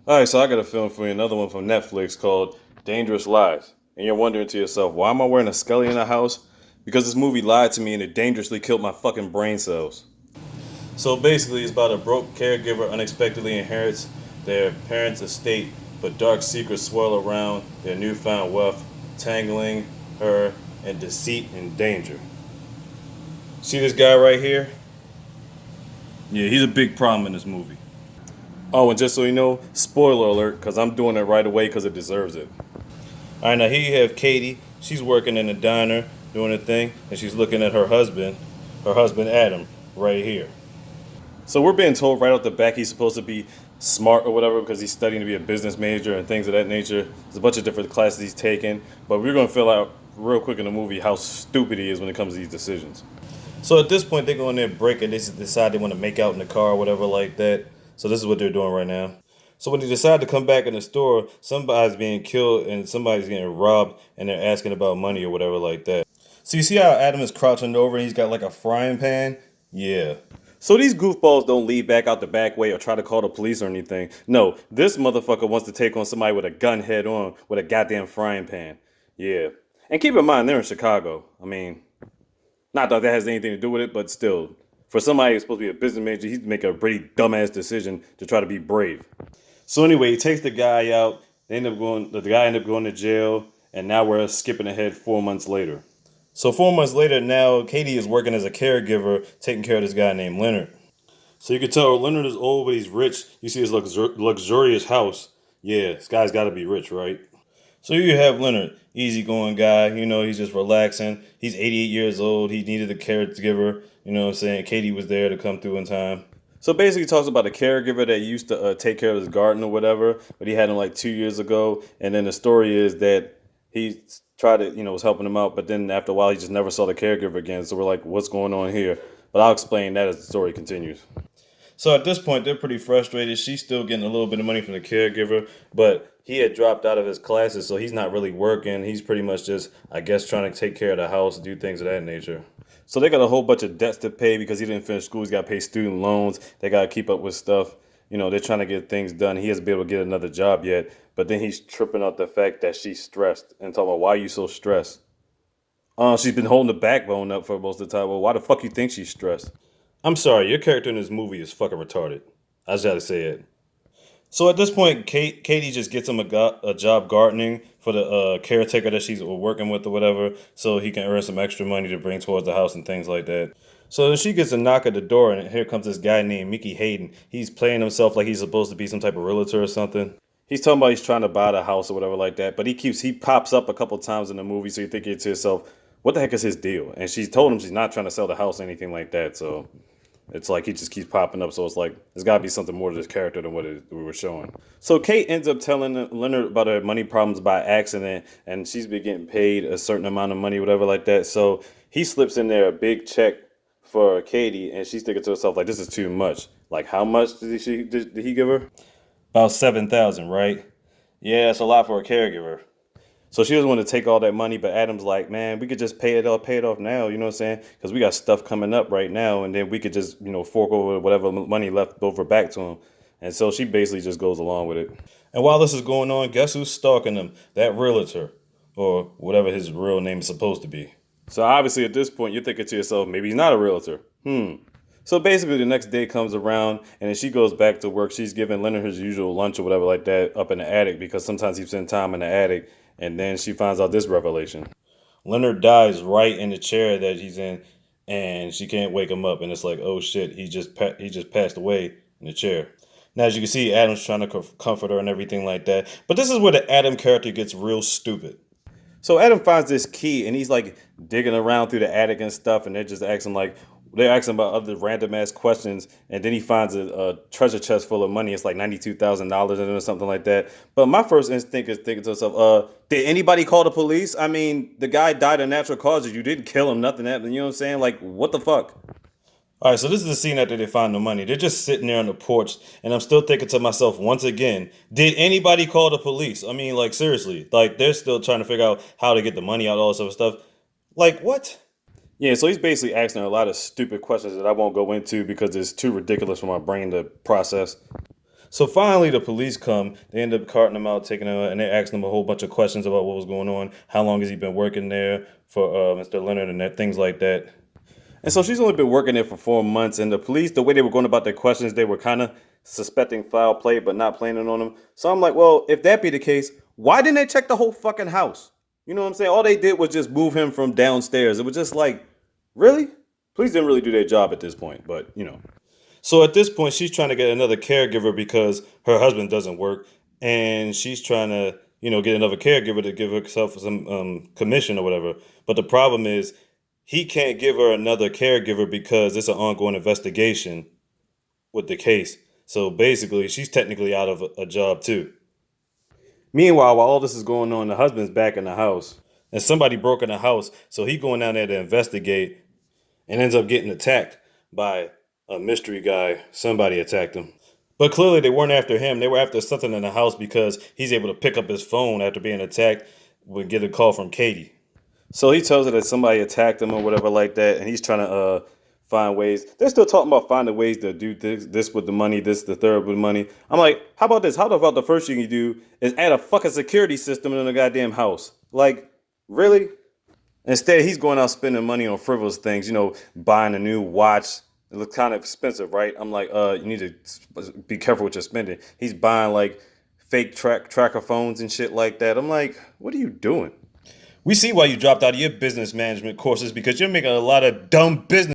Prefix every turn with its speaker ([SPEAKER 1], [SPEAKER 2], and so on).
[SPEAKER 1] Alright, so I got a film for you, another one from Netflix called Dangerous Lies. And you're wondering to yourself, why am I wearing a skelly in the house? Because this movie lied to me and it dangerously killed my fucking brain cells. So basically, it's about a broke caregiver unexpectedly inherits their parents' estate, but dark secrets swirl around their newfound wealth, tangling her in deceit and danger. See this guy right here? Yeah, he's a big problem in this movie. Oh, and just so you know, spoiler alert, because I'm doing it right away because it deserves it. All right, now here you have Katie. She's working in a diner doing a thing, and she's looking at her husband Adam, right here. So we're being told right off the back he's supposed to be smart or whatever because he's studying to be a business major and things of that nature. There's a bunch of different classes he's taking, but we're going to fill out real quick in the movie how stupid he is when it comes to these decisions. So at this point, they go in there break and they decide they want to make out in the car or whatever like that. So this is what they're doing right now. So when they decide to come back in the store, somebody's being killed and somebody's getting robbed and they're asking about money or whatever like that. So you see how Adam is crouching over and he's got like a frying pan? Yeah. So these goofballs don't leave back out the back way or try to call the police or anything. No, this motherfucker wants to take on somebody with a gun head on with a goddamn frying pan. Yeah. And keep in mind, they're in Chicago. I mean, not that that has anything to do with it, but still, for somebody who's supposed to be a business major, he's making a pretty dumbass decision to try to be brave. So anyway, he takes the guy out. The guy ended up going to jail, and now we're skipping ahead 4 months later. So 4 months later, now Katie is working as a caregiver, taking care of this guy named Leonard. So you can tell Leonard is old, but he's rich. You see his luxurious house. Yeah, this guy's got to be rich, right? So you have Leonard, easygoing guy. He's just relaxing. He's 88 years old. He needed a caregiver. You know what I'm saying? Katie was there to come through in time. So basically, he talks about a caregiver that used to take care of his garden or whatever, but he had him like 2 years ago. And then the story is that he tried to, was helping him out, but then after a while, he just never saw the caregiver again. So we're like, what's going on here? But I'll explain that as the story continues. So at this point, they're pretty frustrated. She's still getting a little bit of money from the caregiver, but he had dropped out of his classes, so he's not really working. He's pretty much just, I guess, trying to take care of the house, do things of that nature. So they got a whole bunch of debts to pay because he didn't finish school. He's got to pay student loans. They got to keep up with stuff. They're trying to get things done. He hasn't been able to get another job yet, but then he's tripping out the fact that she's stressed and talking about why are you so stressed? She's been holding the backbone up for most of the time. Well, why the fuck you think she's stressed? I'm sorry, your character in this movie is fucking retarded. I just gotta say it. So at this point, Katie just gets him a job gardening for the caretaker that she's working with or whatever, so he can earn some extra money to bring towards the house and things like that. So she gets a knock at the door, and here comes this guy named Mickey Hayden. He's playing himself like he's supposed to be some type of realtor or something. He's talking about he's trying to buy the house or whatever like that, but he pops up a couple times in the movie, so you think to yourself, what the heck is his deal? And she's told him she's not trying to sell the house or anything like that, so it's like he just keeps popping up. So it's like there's got to be something more to this character than what we were showing. So Kate ends up telling Leonard about her money problems by accident, and she's been getting paid a certain amount of money, whatever like that. So he slips in there a big check for Katie, and she's thinking to herself like, "This is too much. Like, how much did he give her? About 7,000, right? Yeah, that's a lot for a caregiver." So she doesn't want to take all that money, but Adam's like, man, we could just pay it off now, you know what I'm saying? Because we got stuff coming up right now, and then we could just, fork over whatever money left over back to him. And so she basically just goes along with it. And while this is going on, guess who's stalking him? That realtor, or whatever his real name is supposed to be. So obviously at this point, you're thinking to yourself, maybe he's not a realtor. So basically, the next day comes around, and then she goes back to work. She's giving Leonard his usual lunch or whatever like that up in the attic because sometimes he spends time in the attic. And then she finds out this revelation. Leonard dies right in the chair that he's in, and she can't wake him up. And it's like, oh shit, he just passed away in the chair. Now, as you can see, Adam's trying to comfort her and everything like that. But this is where the Adam character gets real stupid. So Adam finds this key and he's like digging around through the attic and stuff, and they're asking about other random ass questions, and then he finds a treasure chest full of money. It's like $92,000 in it or something like that. But my first instinct is thinking to myself, did anybody call the police? I mean, the guy died of natural causes. You didn't kill him, nothing happened. You know what I'm saying? Like, what the fuck? All right, so this is the scene after they find the money. They're just sitting there on the porch, and I'm still thinking to myself once again, did anybody call the police? I mean, like, seriously. Like, they're still trying to figure out how to get the money out, all this other stuff. Like, what? Yeah, so he's basically asking her a lot of stupid questions that I won't go into because it's too ridiculous for my brain to process. So finally, the police come. They end up carting him out, taking him, and they're asking him a whole bunch of questions about what was going on. How long has he been working there for Mr. Leonard and things like that. And so she's only been working there for 4 months. And the police, the way they were going about their questions, they were kind of suspecting foul play, but not planning on them. So I'm like, well, if that be the case, why didn't they check the whole fucking house? You know what I'm saying? All they did was just move him from downstairs. It was just like, really? Police didn't really do their job at this point, but you know. So at this point, she's trying to get another caregiver because her husband doesn't work, and she's trying to, get another caregiver to give herself some commission or whatever. But the problem is, he can't give her another caregiver because it's an ongoing investigation with the case. So basically, she's technically out of a job too. Meanwhile, while all this is going on, the husband's back in the house, and somebody broke in the house. So he going down there to investigate, and ends up getting attacked by a mystery guy. Somebody attacked him. But clearly they weren't after him. They were after something in the house because he's able to pick up his phone after being attacked and get a call from Katie. So he tells her that somebody attacked him or whatever like that, and he's trying to find ways. They're still talking about finding ways to do this with the money, this the third with the money. I'm like, how about this? How about the first thing you do is add a fucking security system in the goddamn house? Like, really? Instead, he's going out spending money on frivolous things, buying a new watch. It looks kind of expensive, right? I'm like, you need to be careful what you're spending. He's buying like fake tracker phones and shit like that. I'm like, what are you doing? We see why you dropped out of your business management courses because you're making a lot of dumb business